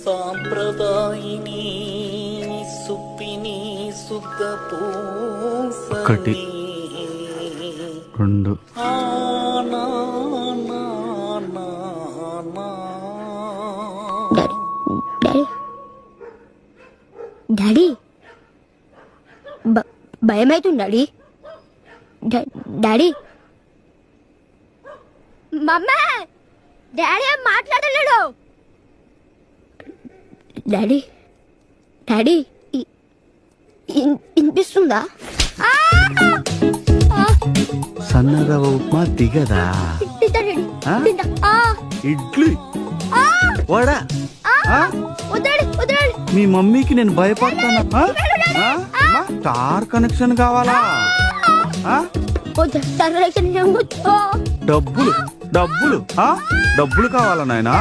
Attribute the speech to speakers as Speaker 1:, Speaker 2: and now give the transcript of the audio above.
Speaker 1: సాంప్రదాయిని సుప్పిని శుద్ధ
Speaker 2: ఒకటి, రెండు,
Speaker 3: డాడీ భయమైతుంది డాడీ. డాడీ మమ్మా డాడీ ఏం మాట్లాడలేడు. డాడీ డాడీ వినిపిస్తుందా?
Speaker 2: సన్నరవ ఉప్మా దిగదా? ఇడ్లీ వడా మీ మమ్మీకి నేను భయపడతానా? స్టార్ కనెక్షన్ కావాలా? డబ్బులు డబ్బులు డబ్బులు కావాలా నాయనా?